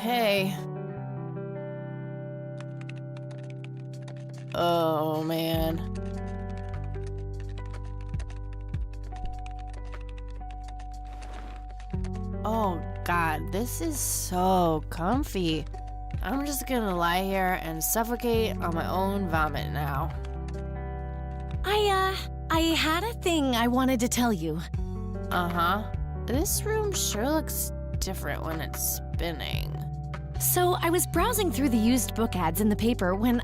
Hey. Oh, man. Oh, God, this is so comfy. I'm just gonna lie here and suffocate on my own vomit now. I had a thing I wanted to tell you. Uh-huh. This room sure looks different when it's spinning. So I was browsing through the used book ads in the paper when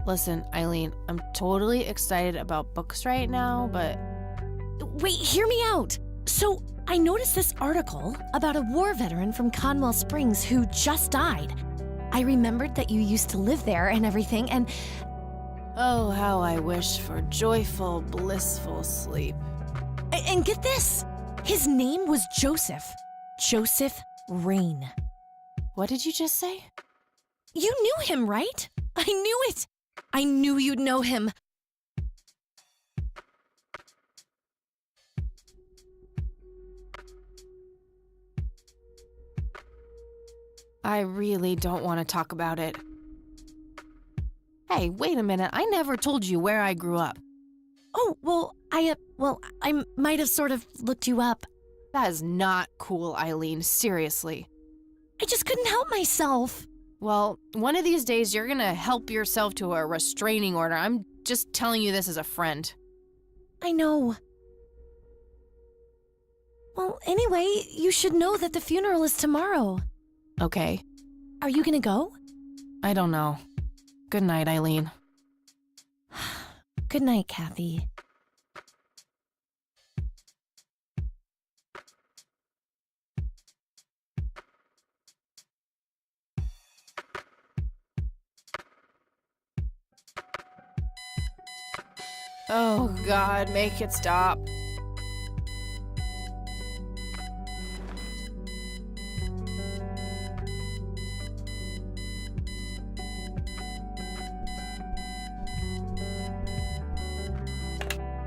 Listen, Eileen, I'm totally excited about books right now, but... Wait, hear me out! So, I noticed this article about a war veteran from Conwell Springs who just died. I remembered that you used to live there and everything, and... Oh, how I wish for joyful, blissful sleep. And get this! His name was Joseph. Joseph Rain. What did you just say? You knew him, right? I knew it! I knew you'd know him. I really don't want to talk about it. Hey, wait a minute. I never told you where I grew up. Oh, well, I might have sort of looked you up. That is not cool, Eileen. Seriously. I just couldn't help myself. Well, one of these days you're gonna help yourself to a restraining order. I'm just telling you this as a friend. I know. Well, anyway, you should know that the funeral is tomorrow. Okay. Are you gonna go? I don't know. Good night, Eileen. Good night, Kathy. Oh, God, make it stop.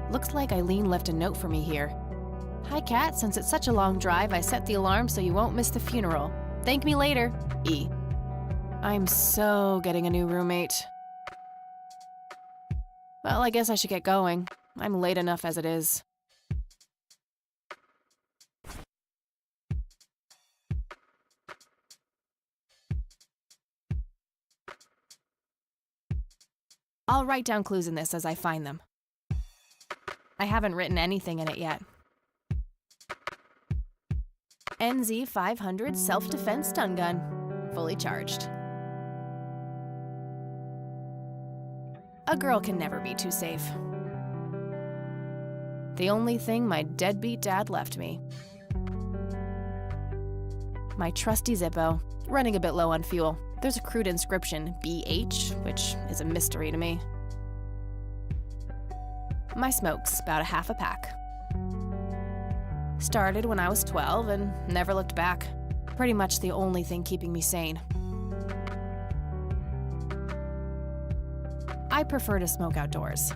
Looks like Eileen left a note for me here. Hi, Kat. Since it's such a long drive, I set the alarm so you won't miss the funeral. Thank me later. E. I'm so getting a new roommate. Well, I guess I should get going. I'm late enough as it is. I'll write down clues in this as I find them. I haven't written anything in it yet. NZ 500 self-defense stun gun, fully charged. A girl can never be too safe. The only thing my deadbeat dad left me. My trusty Zippo, running a bit low on fuel. There's a crude inscription, BH, which is a mystery to me. My smoke's about a half a pack. Started when I was 12 and never looked back. Pretty much the only thing keeping me sane. I prefer to smoke outdoors.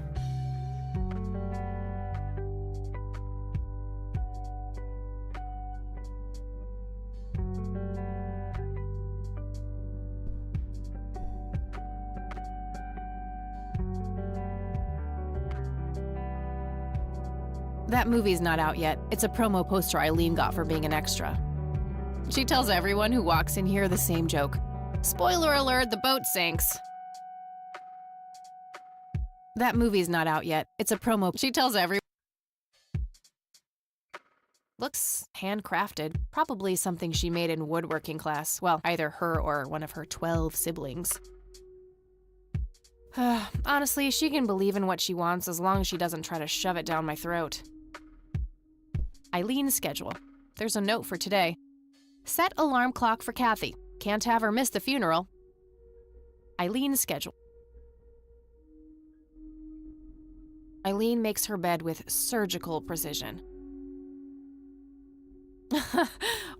That movie's not out yet. It's a promo poster Eileen got for being an extra. She tells everyone who walks in here the same joke. Spoiler alert, the boat sinks. That movie's not out yet. It's a promo. She tells everyone. Looks handcrafted. Probably something she made in woodworking class. Well, either her or one of her 12 siblings. Honestly, she can believe in what she wants as long as she doesn't try to shove it down my throat. Eileen's schedule. There's a note for today. Set alarm clock for Kathy. Can't have her miss the funeral. Eileen's schedule. Eileen makes her bed with surgical precision.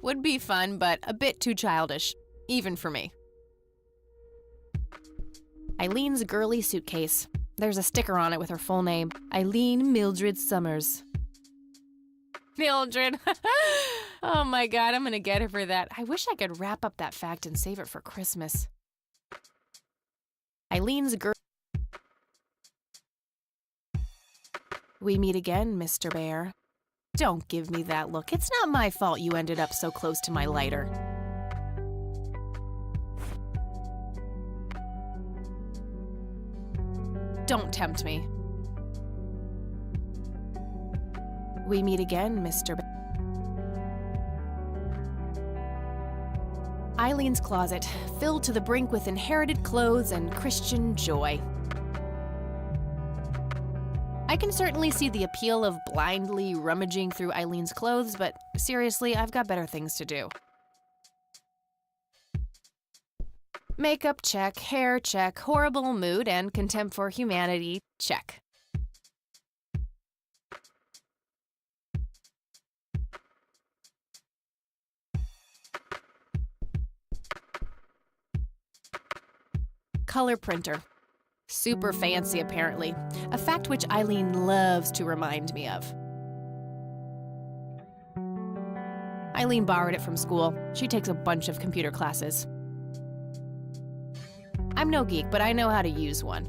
Would be fun, but a bit too childish, even for me. Eileen's girly suitcase. There's a sticker on it with her full name, Eileen Mildred Summers. Mildred. Oh my God, I'm gonna get her for that. I wish I could wrap up that fact and save it for Christmas. Eileen's girl. We meet again, Mr. Bear. Don't give me that look. It's not my fault you ended up so close to my lighter. Don't tempt me. We meet again, Mr. Bear. Eileen's closet, filled to the brink with inherited clothes and Christian joy. I can certainly see the appeal of blindly rummaging through Eileen's clothes, but seriously, I've got better things to do. Makeup check, hair check, horrible mood and contempt for humanity check. Color printer. Super fancy, apparently. A fact which Eileen loves to remind me of. Eileen borrowed it from school. She takes a bunch of computer classes. I'm no geek, but I know how to use one.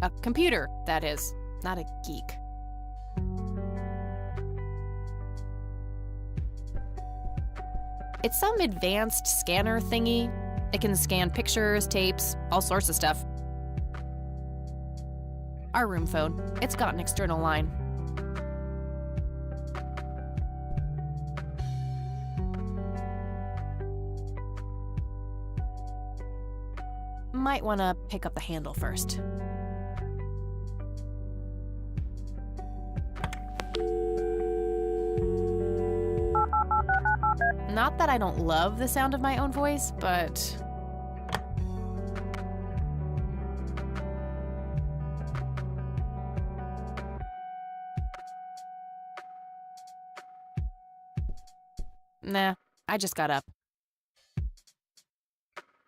A computer, that is, not a geek. It's some advanced scanner thingy. It can scan pictures, tapes, all sorts of stuff. Our room phone. It's got an external line. Might want to pick up the handle first. Not that I don't love the sound of my own voice, but... Nah, I just got up.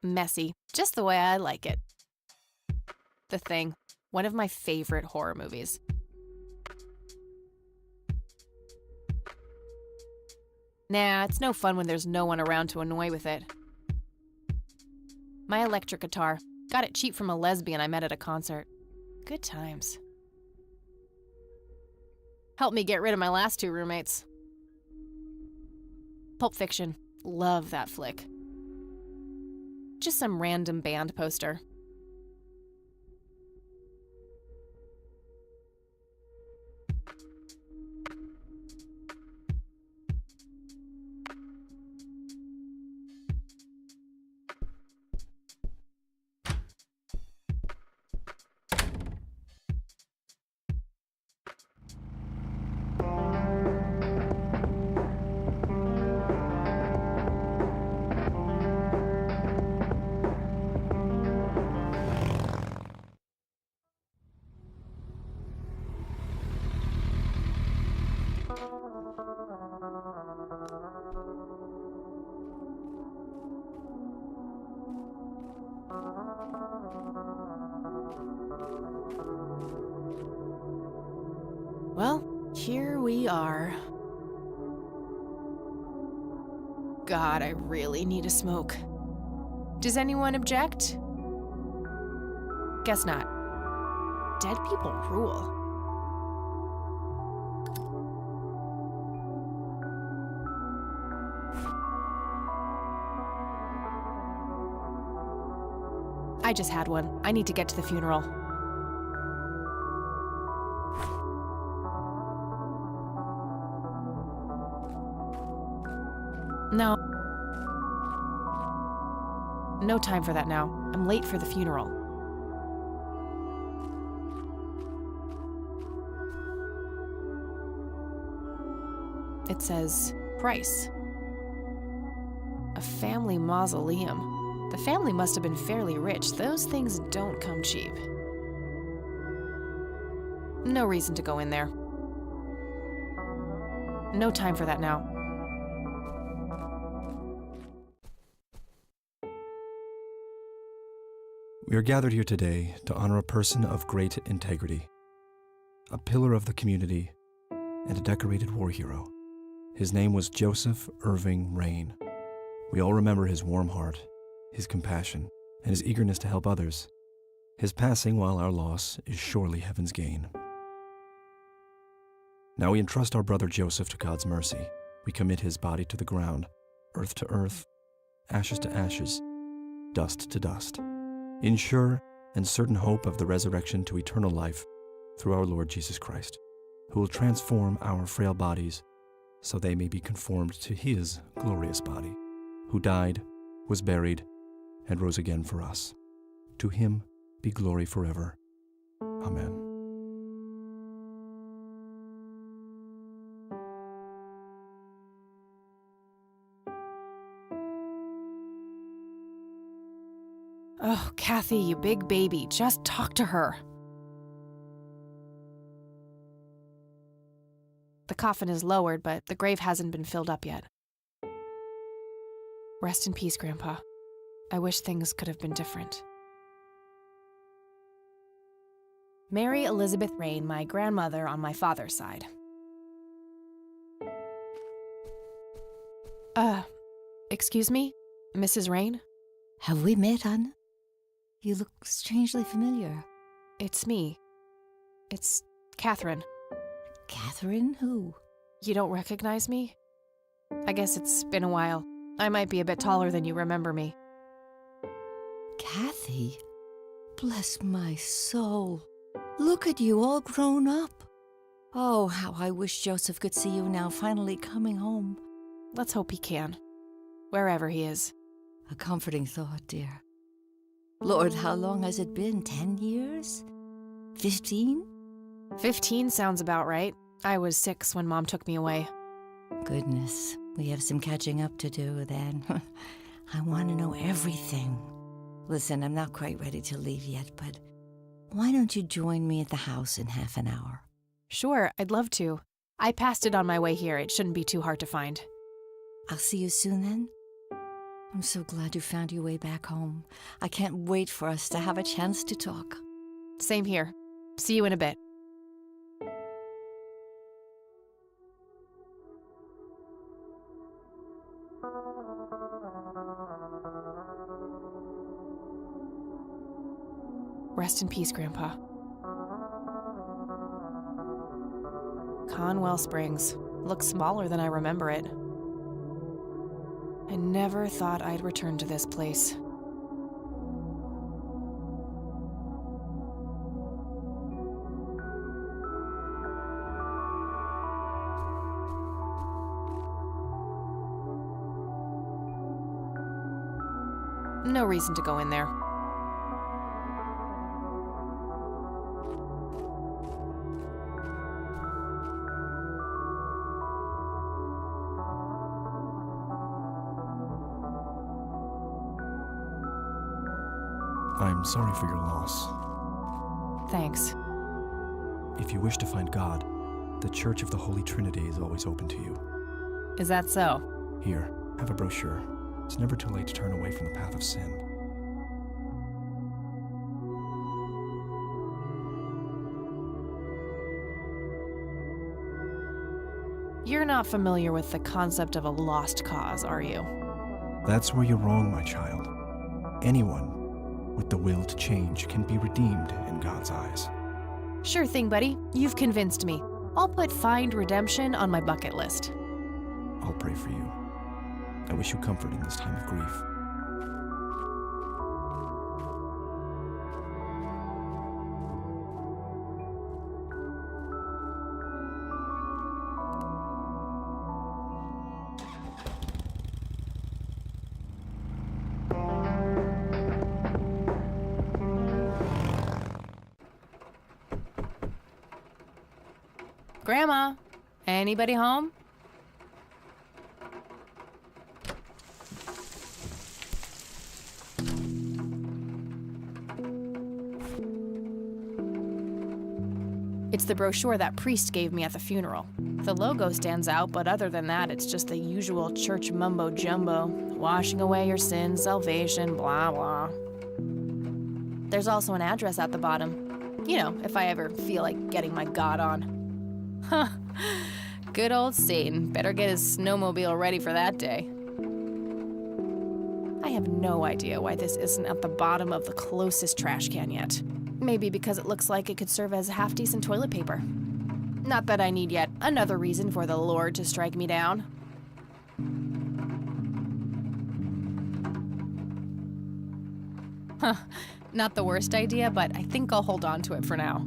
Messy, just the way I like it. The Thing, one of my favorite horror movies. Nah, it's no fun when there's no one around to annoy with it. My electric guitar. Got it cheap from a lesbian I met at a concert. Good times. Helped me get rid of my last two roommates. Pulp Fiction. Love that flick. Just some random band poster. Well, here we are. God, I really need a smoke. Does anyone object? Guess not. Dead people rule. I just had one. I need to get to the funeral. No. No time for that now. I'm late for the funeral. It says, price. A family mausoleum. The family must have been fairly rich. Those things don't come cheap. No reason to go in there. No time for that now. We are gathered here today to honor a person of great integrity, a pillar of the community, and a decorated war hero. His name was Joseph Irving Rain. We all remember his warm heart, his compassion, and his eagerness to help others. His passing, while our loss, is surely heaven's gain. Now we entrust our brother Joseph to God's mercy. We commit his body to the ground, earth to earth, ashes to ashes, dust to dust, in sure and certain hope of the resurrection to eternal life through our Lord Jesus Christ, who will transform our frail bodies so they may be conformed to his glorious body, who died, was buried, and rose again for us. To him be glory forever. Amen. Oh, Kathy, you big baby, just talk to her. The coffin is lowered, but the grave hasn't been filled up yet. Rest in peace, Grandpa. I wish things could have been different. Mary Elizabeth Rain, my grandmother on my father's side. Excuse me? Mrs. Rain? Have we met, Anna? You look strangely familiar. It's me. It's Catherine. Catherine who? You don't recognize me? I guess it's been a while. I might be a bit taller than you remember me. Kathy? Bless my soul. Look at you, all grown up. Oh, how I wish Joseph could see you now, finally coming home. Let's hope he can. Wherever he is. A comforting thought, dear. Lord, how long has it been? 10 years? 15? 15 sounds about right. I was 6 when Mom took me away. Goodness, we have some catching up to do then. I want to know everything. Listen, I'm not quite ready to leave yet, but why don't you join me at the house in half an hour? Sure, I'd love to. I passed it on my way here. It shouldn't be too hard to find. I'll see you soon then. I'm so glad you found your way back home. I can't wait for us to have a chance to talk. Same here. See you in a bit. Rest in peace, Grandpa. Conwell Springs. Looks smaller than I remember it. I never thought I'd return to this place. No reason to go in there. I'm sorry for your loss. Thanks. If you wish to find God, the Church of the Holy Trinity is always open to you. Is that so? Here, have a brochure. It's never too late to turn away from the path of sin. You're not familiar with the concept of a lost cause, are you? That's where you're wrong, my child. Anyone with the will to change can be redeemed in God's eyes. Sure thing, buddy. You've convinced me. I'll put find redemption on my bucket list. I'll pray for you. I wish you comfort in this time of grief. Grandma, anybody home? It's the brochure that priest gave me at the funeral. The logo stands out, but other than that, it's just the usual church mumbo-jumbo. Washing away your sins, salvation, blah, blah. There's also an address at the bottom. You know, if I ever feel like getting my God on. Huh. Good old Satan. Better get his snowmobile ready for that day. I have no idea why this isn't at the bottom of the closest trash can yet. Maybe because it looks like it could serve as half-decent toilet paper. Not that I need yet another reason for the Lord to strike me down. Huh, not the worst idea, but I think I'll hold on to it for now.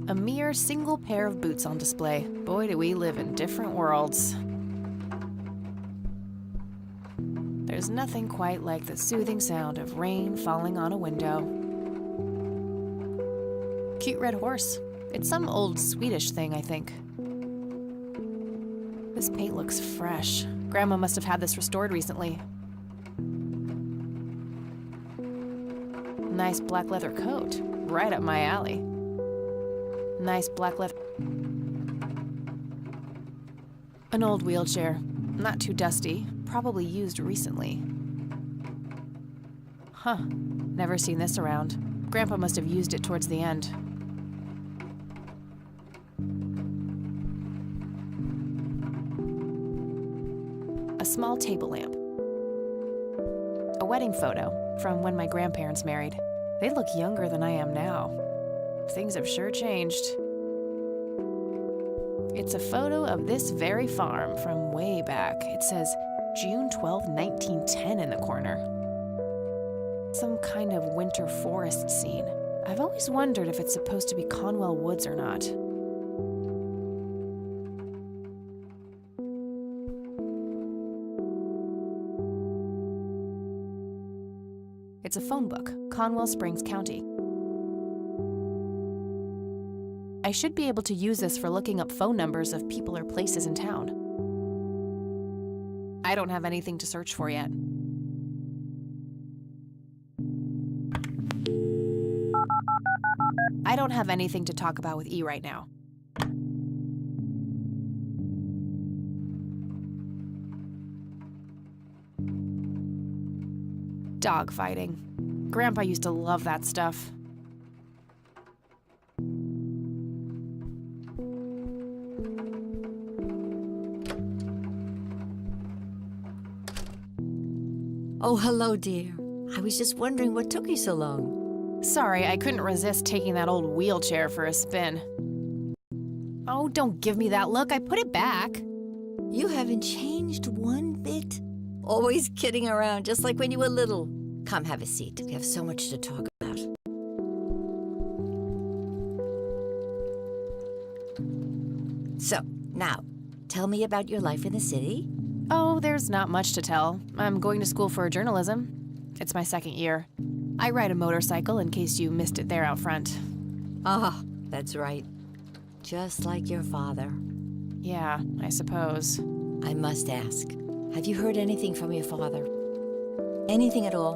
A mere single pair of boots on display. Boy, do we live in different worlds. There's nothing quite like the soothing sound of rain falling on a window. Cute red horse. It's some old Swedish thing, I think. This paint looks fresh. Grandma must have had this restored recently. Nice black leather coat. Right up my alley. Nice black leather. An old wheelchair. Not too dusty. Probably used recently. Huh. Never seen this around. Grandpa must have used it towards the end. A small table lamp. A wedding photo from when my grandparents married. They look younger than I am now. Things have sure changed. It's a photo of this very farm from way back. It says June 12, 1910 in the corner. Some kind of winter forest scene. I've always wondered if it's supposed to be Conwell Woods or not. It's a phone book, Conwell Springs County. I should be able to use this for looking up phone numbers of people or places in town. I don't have anything to search for yet. I don't have anything to talk about with E right now. Dog fighting. Grandpa used to love that stuff. Oh, hello, dear. I was just wondering what took you so long. Sorry, I couldn't resist taking that old wheelchair for a spin. Oh, don't give me that look. I put it back. You haven't changed one bit. Always kidding around, just like when you were little. Come, have a seat. We have so much to talk about. So, now, tell me about your life in the city. Oh, there's not much to tell. I'm going to school for journalism. It's my second year. I ride a motorcycle in case you missed it there out front. Ah, that's right. Just like your father. Yeah, I suppose. I must ask, have you heard anything from your father? Anything at all?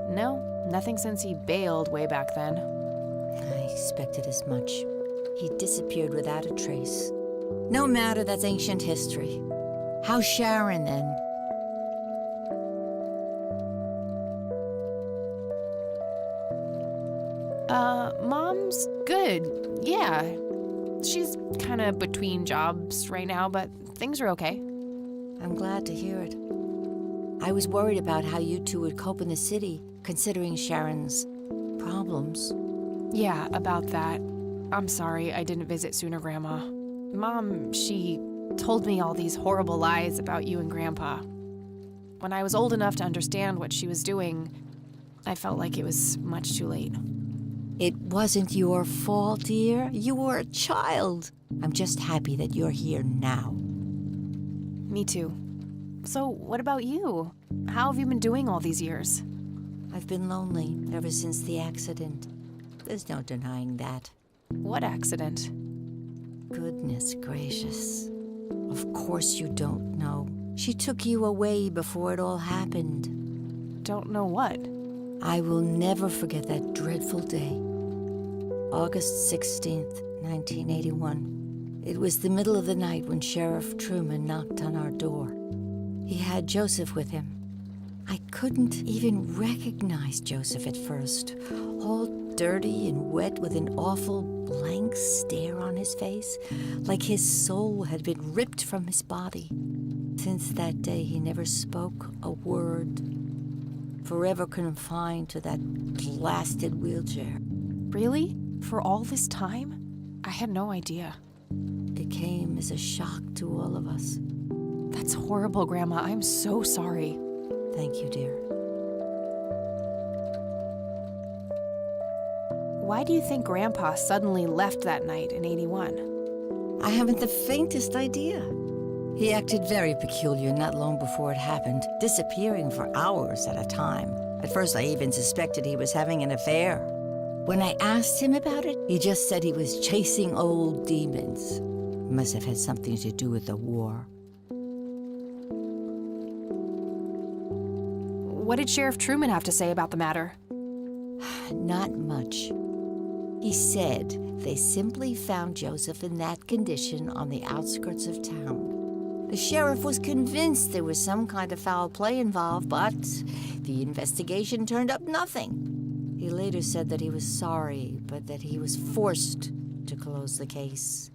No, nothing since he bailed way back then. I expected as much. He disappeared without a trace. No matter, that's ancient history. How's Sharon, then? Mom's good. Yeah. She's kind of between jobs right now, but things are okay. I'm glad to hear it. I was worried about how you two would cope in the city, considering Sharon's problems. Yeah, about that. I'm sorry I didn't visit sooner, Grandma. Mom, she told me all these horrible lies about you and Grandpa. When I was old enough to understand what she was doing, I felt like it was much too late. It wasn't your fault, dear. You were a child. I'm just happy that you're here now. Me too. So, what about you? How have you been doing all these years? I've been lonely ever since the accident. There's no denying that. What accident? Goodness gracious. Of course you don't know. She took you away before it all happened. Don't know what. I will never forget that dreadful day. August 16th, 1981. It was the middle of the night when Sheriff Truman knocked on our door. He had Joseph with him. I couldn't even recognize Joseph at first, all dirty and wet with an awful blank stare on his face, like his soul had been ripped from his body. Since that day, he never spoke a word, forever confined to that blasted wheelchair. Really? For all this time? I had no idea. It came as a shock to all of us. That's horrible, Grandma. I'm so sorry. Thank you, dear. Why do you think Grandpa suddenly left that night in 81? I haven't the faintest idea. He acted very peculiar not long before it happened, disappearing for hours at a time. At first, I even suspected he was having an affair. When I asked him about it, he just said he was chasing old demons. Must have had something to do with the war. What did Sheriff Truman have to say about the matter? Not much. He said they simply found Joseph in that condition on the outskirts of town. The sheriff was convinced there was some kind of foul play involved, but the investigation turned up nothing. He later said that he was sorry, but that he was forced to close the case.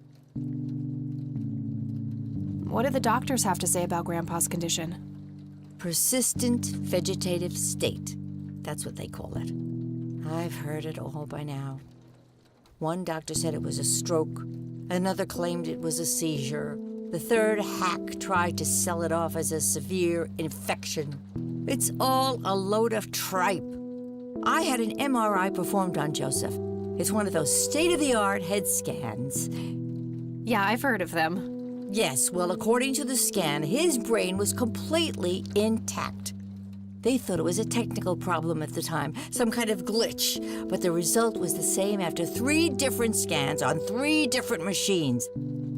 What did the doctors have to say about Grandpa's condition? Persistent vegetative state. That's what they call it. I've heard it all by now. One doctor said it was a stroke. Another claimed it was a seizure. The third hack tried to sell it off as a severe infection. It's all a load of tripe. I had an MRI performed on Joseph. It's one of those state-of-the-art head scans. Yeah, I've heard of them. Yes, well, according to the scan, his brain was completely intact. They thought it was a technical problem at the time, some kind of glitch, but the result was the same after 3 different scans on 3 different machines.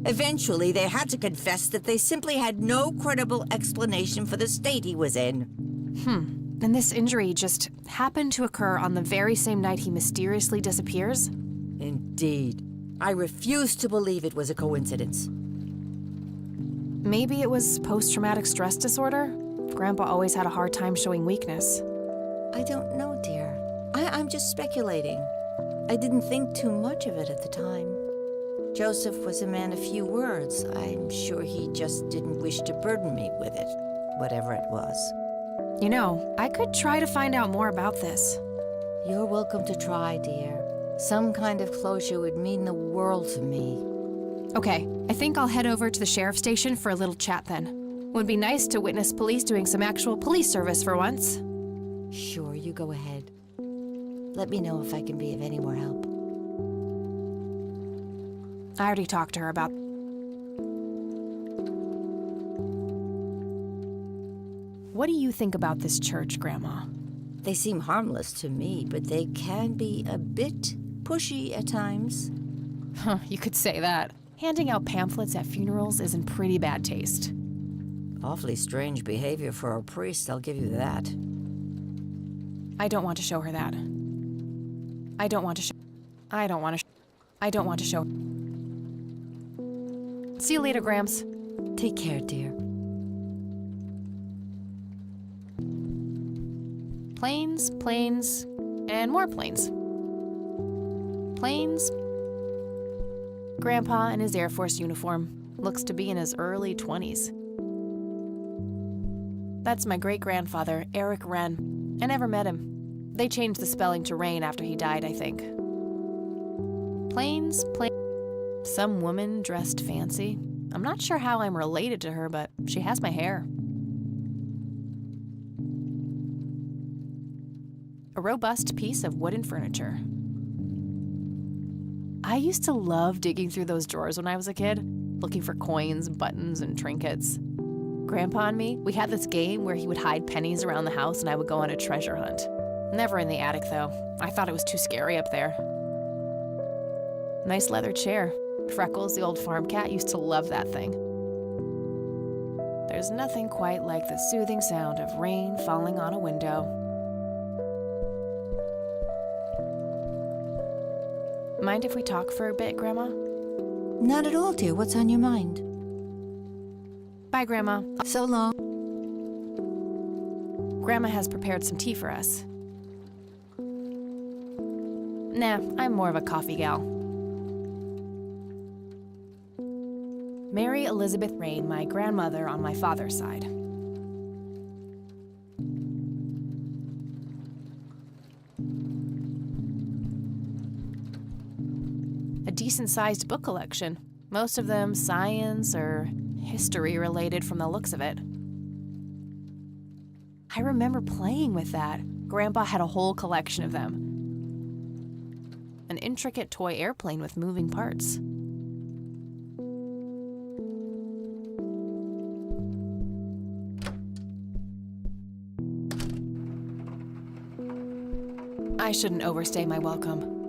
Eventually, they had to confess that they simply had no credible explanation for the state he was in. And this injury just happened to occur on the very same night he mysteriously disappears? Indeed. I refuse to believe it was a coincidence. Maybe it was post-traumatic stress disorder? Grandpa always had a hard time showing weakness. I don't know, dear. I'm just speculating. I didn't think too much of it at the time. Joseph was a man of few words. I'm sure he just didn't wish to burden me with it, whatever it was. You know, I could try to find out more about this. You're welcome to try, dear. Some kind of closure would mean the world to me. Okay, I think I'll head over to the sheriff's station for a little chat then. Would be nice to witness police doing some actual police service for once. Sure, you go ahead. Let me know if I can be of any more help. I already talked to her about... What do you think about this church, Grandma? They seem harmless to me, but they can be a bit pushy at times. Huh, you could say that. Handing out pamphlets at funerals is in pretty bad taste. Awfully strange behavior for a priest, I'll give you that. I don't want to show her that. I don't want to show... See you later, Gramps. Take care, dear. Planes, planes, and more planes. Planes. Grandpa in his Air Force uniform looks to be in his early 20s. That's my great-grandfather, Eric Wren. I never met him. They changed the spelling to Rain after he died, I think. Planes, some woman dressed fancy. I'm not sure how I'm related to her, but she has my hair. A robust piece of wooden furniture. I used to love digging through those drawers when I was a kid, looking for coins, buttons, and trinkets. Grandpa and me, we had this game where he would hide pennies around the house and I would go on a treasure hunt. Never in the attic, though. I thought it was too scary up there. Nice leather chair. Freckles, the old farm cat, used to love that thing. There's nothing quite like the soothing sound of rain falling on a window. Mind if we talk for a bit, Grandma? Not at all, dear. What's on your mind? Bye, Grandma. So long. Grandma has prepared some tea for us. Nah, I'm more of a coffee gal. Mary Elizabeth Rain, my grandmother on my father's side. A decent-sized book collection, most of them science or history related from the looks of it. I remember playing with that. Grandpa had a whole collection of them. An intricate toy airplane with moving parts. I shouldn't overstay my welcome.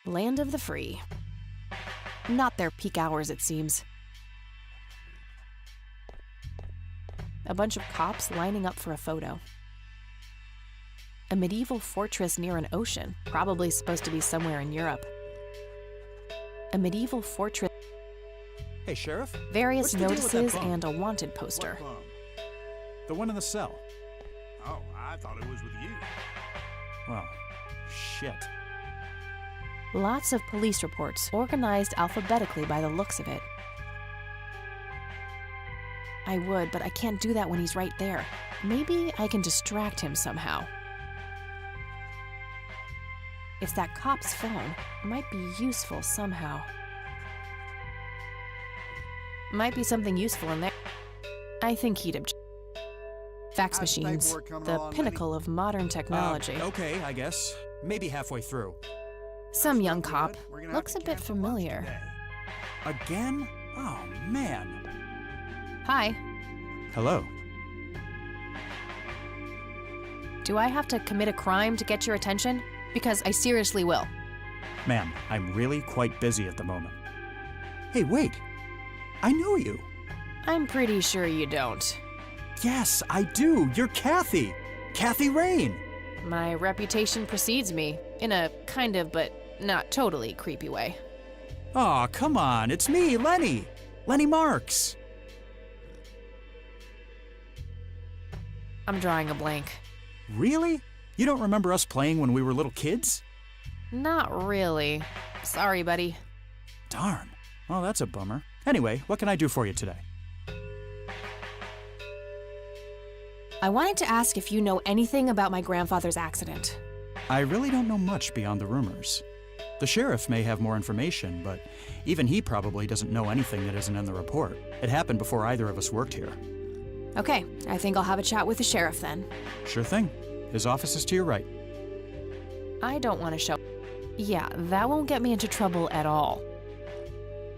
Land of the free. Not their peak hours, it seems. A bunch of cops lining up for a photo. A medieval fortress near an ocean, probably supposed to be somewhere in Europe. A medieval fortress. Hey, Sheriff? Various What's the deal with that notices bum? and a wanted poster. What bum? The one in the cell. Oh, I thought it was with you. Well, shit. Lots of police reports, organized alphabetically by the looks of it. I would, but I can't do that when he's right there. Maybe I can distract him somehow. It's that cop's phone. It might be useful somehow. Might be something useful in there. I think he'd object. Fax How's the machines, paperwork coming the along, pinnacle of modern technology. Okay, I guess. Maybe halfway through. Some young Good. cop. We're gonna have Looks to a bit cancel lunch familiar. today. Again? Oh, man. Hi. Hello. Do I have to commit a crime to get your attention? Because I seriously will. Ma'am, I'm really quite busy at the moment. Hey, wait. I know you. I'm pretty sure you don't. Yes, I do. You're Kathy. Kathy Rain. My reputation precedes me, in a kind of but not totally creepy way. Aw, come on. It's me, Lenny. Lenny Marks. I'm drawing a blank. Really? You don't remember us playing when we were little kids? Not really. Sorry, buddy. Darn. Well, that's a bummer. Anyway, what can I do for you today? I wanted to ask if you know anything about my grandfather's accident. I really don't know much beyond the rumors. The sheriff may have more information, but even he probably doesn't know anything that isn't in the report. It happened before either of us worked here. Okay, I think I'll have a chat with the sheriff then. Sure thing. His office is to your right. I don't want to show... Yeah, that won't get me into trouble at all.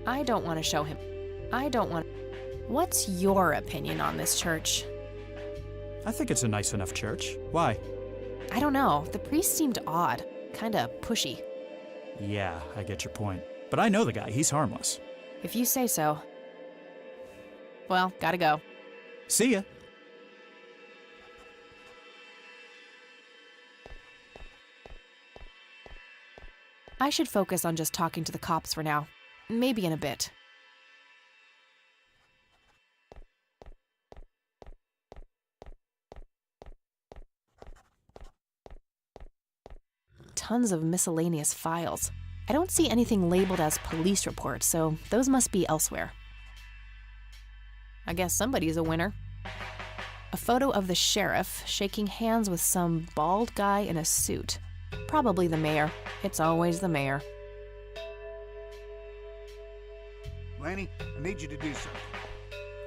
I don't want to show him. I don't want... What's your opinion on this church? I think it's a nice enough church. Why? I don't know. The priest seemed odd. Kinda pushy. Yeah, I get your point. But I know the guy. He's harmless. If you say so. Well, gotta go. See ya. I should focus on just talking to the cops for now. Maybe in a bit. Tons of miscellaneous files. I don't see anything labeled as police reports, so those must be elsewhere. I guess somebody's a winner. A photo of the sheriff shaking hands with some bald guy in a suit. Probably the mayor. It's always the mayor. Lanny, I need you to do something.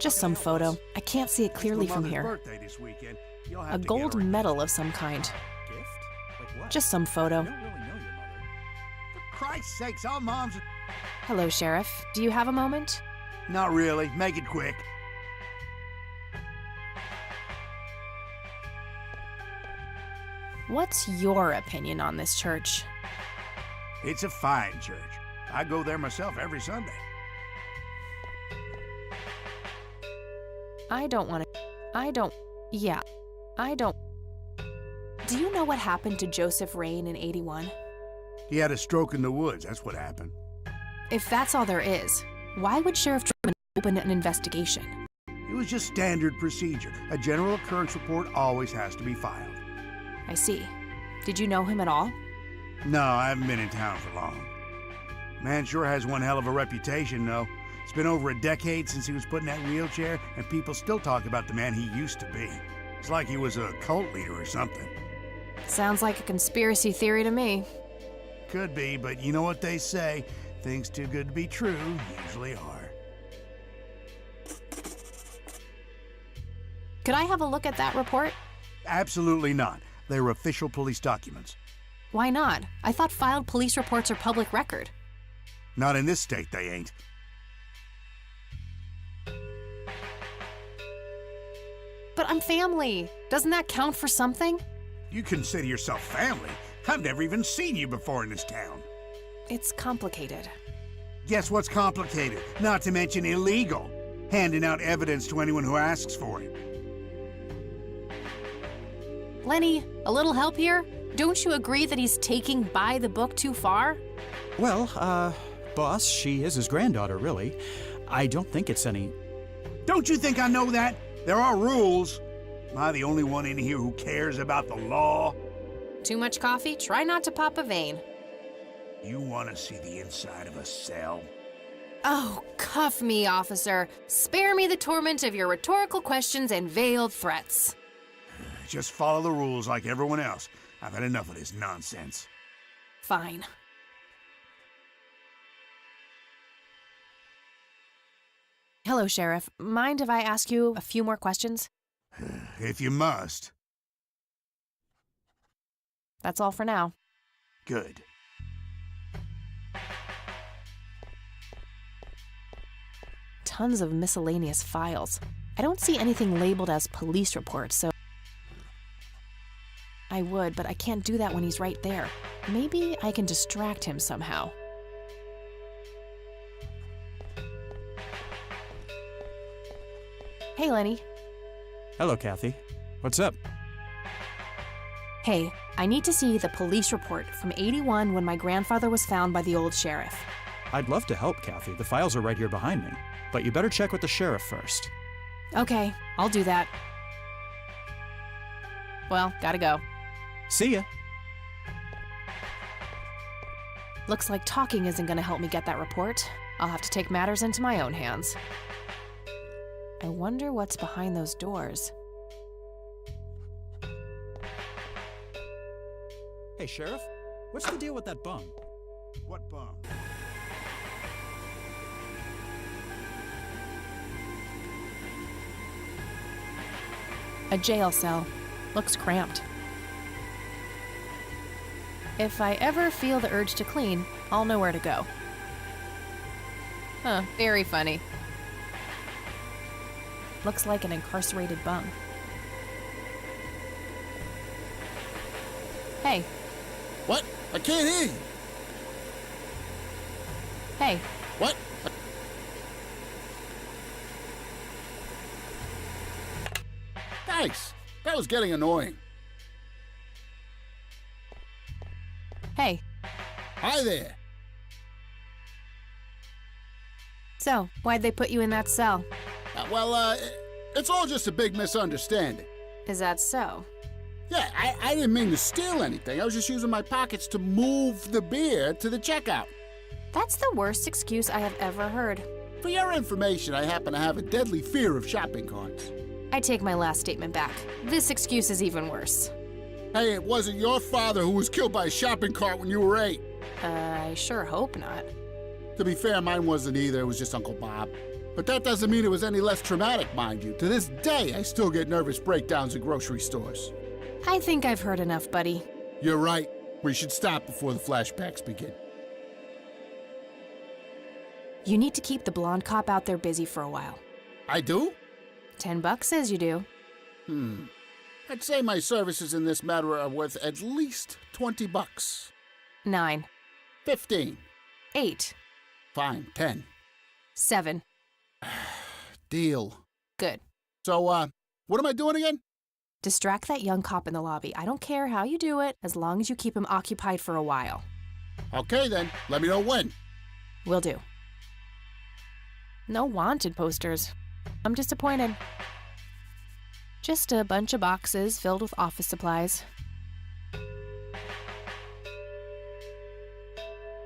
Just some photo. I can't see it clearly It's my from mother's here. birthday this weekend. You'll have A to gold get her medal of some kind. Gift? Like what? Just some I photo. don't really know your mother. For Christ's sakes, all moms... Hello, Sheriff. Do you have a moment? Not really. Make it quick. What's your opinion on this church? It's a fine church. I go there myself every Sunday. I don't. Do you know what happened to Joseph Rain in 81? He had a stroke in the woods, that's what happened. If that's all there is, why would Sheriff Truman open an investigation? It was just standard procedure. A general occurrence report always has to be filed. I see. Did you know him at all? No, I haven't been in town for long. Man sure has one hell of a reputation, though. It's been over a decade since he was put in that wheelchair, and people still talk about the man he used to be. It's like he was a cult leader or something. Sounds like a conspiracy theory to me. Could be, but you know what they say. Things too good to be true usually are. Could I have a look at that report? Absolutely not. They're official police documents. Why not? I thought filed police reports are public record. Not in this state, they ain't. But I'm family. Doesn't that count for something? You consider yourself family? I've never even seen you before in this town. It's complicated. Guess what's complicated? Not to mention illegal. Handing out evidence to anyone who asks for it. Lenny, a little help here? Don't you agree that he's taking by the book too far? Well, boss, she is his granddaughter, really. I don't think it's any... Don't you think I know that? There are rules. Am I the only one in here who cares about the law? Too much coffee? Try not to pop a vein. You want to see the inside of a cell? Oh, cuff me, officer. Spare me the torment of your rhetorical questions and veiled threats. Just follow the rules like everyone else. I've had enough of this nonsense. Fine. Hello, Sheriff. Mind if I ask you a few more questions? If you must. That's all for now. Good. Tons of miscellaneous files. I don't see anything labeled as police reports, so... I would, but I can't do that when he's right there. Maybe I can distract him somehow. Hey, Lenny. Hello, Kathy. What's up? Hey, I need to see the police report from 81 when my grandfather was found by the old sheriff. I'd love to help, Kathy. The files are right here behind me. But you better check with the sheriff first. Okay, I'll do that. Well, gotta go. See ya. Looks like talking isn't gonna help me get that report. I'll have to take matters into my own hands. I wonder what's behind those doors. Hey, Sheriff, what's the deal with that bum? What bum? A jail cell. Looks cramped. If I ever feel the urge to clean, I'll know where to go. Huh, very funny. Looks like an incarcerated bum. Hey. What? I can't hear you. Hey. What? Thanks. That was getting annoying. Hey. Hi there. So, why'd they put you in that cell? It's all just a big misunderstanding. Is that so? Yeah, I didn't mean to steal anything. I was just using my pockets to move the beer to the checkout. That's the worst excuse I have ever heard. For your information, I happen to have a deadly fear of shopping carts. I take my last statement back. This excuse is even worse. Hey, it wasn't your father who was killed by a shopping cart when you were 8. I sure hope not. To be fair, mine wasn't either. It was just Uncle Bob. But that doesn't mean it was any less traumatic, mind you. To this day, I still get nervous breakdowns at grocery stores. I think I've heard enough, buddy. You're right. We should stop before the flashbacks begin. You need to keep the blonde cop out there busy for a while. I do? $10 says you do. I'd say my services in this matter are worth at least $20. 9, 15. 8, Fine, 10. 7. Deal. Good. So, what am I doing again? Distract that young cop in the lobby. I don't care how you do it, as long as you keep him occupied for a while. Okay then, let me know when. Will do. No wanted posters. I'm disappointed. Just a bunch of boxes filled with office supplies.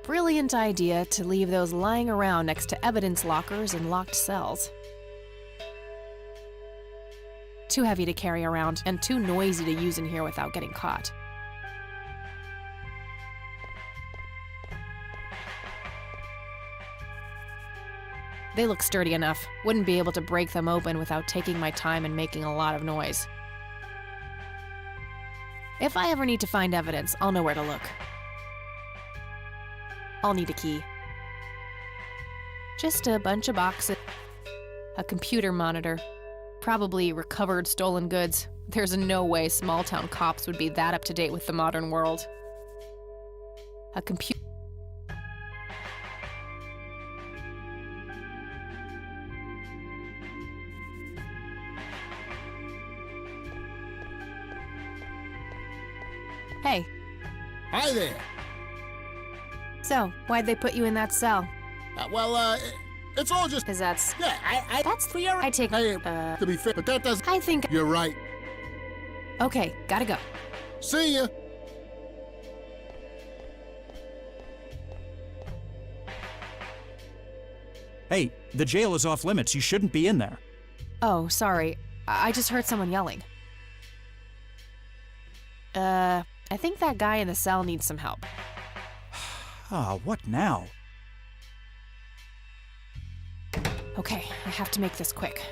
Brilliant idea to leave those lying around next to evidence lockers and locked cells. Too heavy to carry around and too noisy to use in here without getting caught. They look sturdy enough. Wouldn't be able to break them open without taking my time and making a lot of noise. If I ever need to find evidence, I'll know where to look. I'll need a key. Just a bunch of boxes. A computer monitor. Probably recovered stolen goods. There's no way small-town cops would be that up-to-date with the modern world. A computer. Hey. Hi there. So, why'd they put you in that cell? It's all just... Cause that's... Yeah, That's... for your... I take... Hey, to be fair, but that doesn't... I think... You're right. Okay, gotta go. See ya. Hey, the jail is off limits. You shouldn't be in there. Oh, sorry. I just heard someone yelling. I think that guy in the cell needs some help. Ah, what now? Okay, I have to make this quick.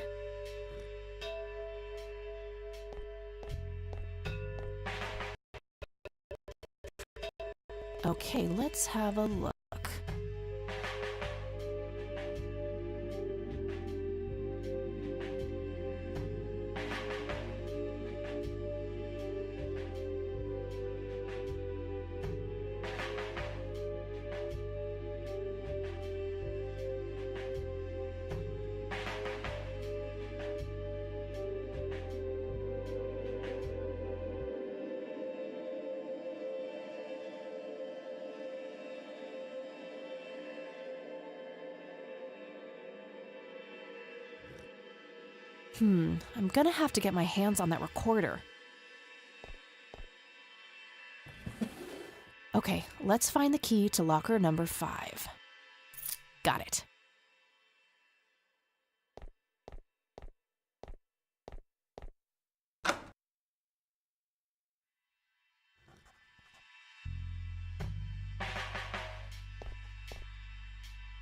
Okay, let's have a look. I'm gonna have to get my hands on that recorder. Okay, let's find the key to locker number 5. Got it.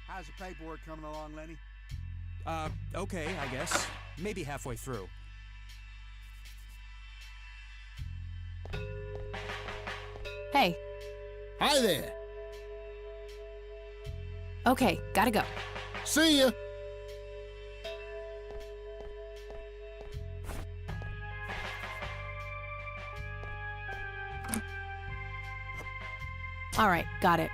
How's the paperwork coming along, Lenny? Okay, I guess. Maybe halfway through. Hey. Hi there. Okay, gotta go. See ya. All right, got it.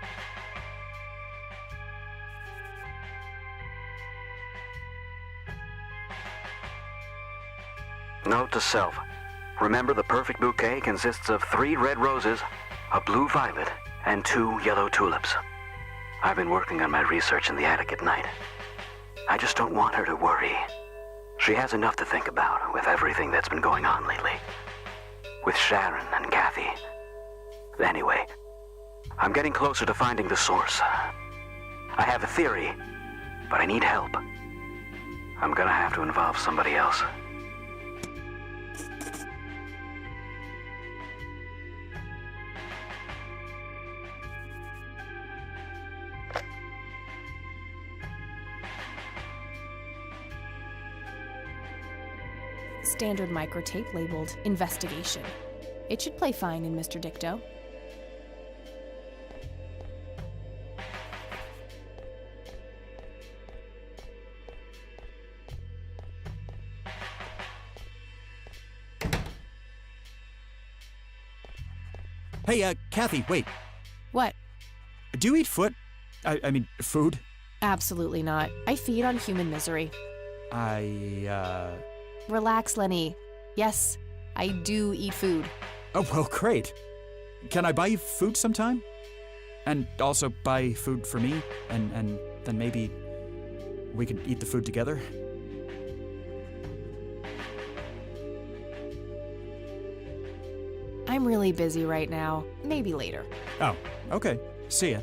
Note to self. Remember, the perfect bouquet consists of 3 red roses, a blue violet, and 2 yellow tulips. I've been working on my research in the attic at night. I just don't want her to worry. She has enough to think about with everything that's been going on lately. With Sharon and Kathy. Anyway, I'm getting closer to finding the source. I have a theory, but I need help. I'm gonna have to involve somebody else. Standard microtape labeled Investigation. It should play fine in Mr. Dicto. Hey, Kathy, wait. What? Do you eat foot? I mean, food? Absolutely not. I feed on human misery. Relax, Lenny. Yes, I do eat food. Oh, well, great. Can I buy you food sometime? And also buy food for me? And then maybe we could eat the food together? I'm really busy right now. Maybe later. Oh, okay. See ya.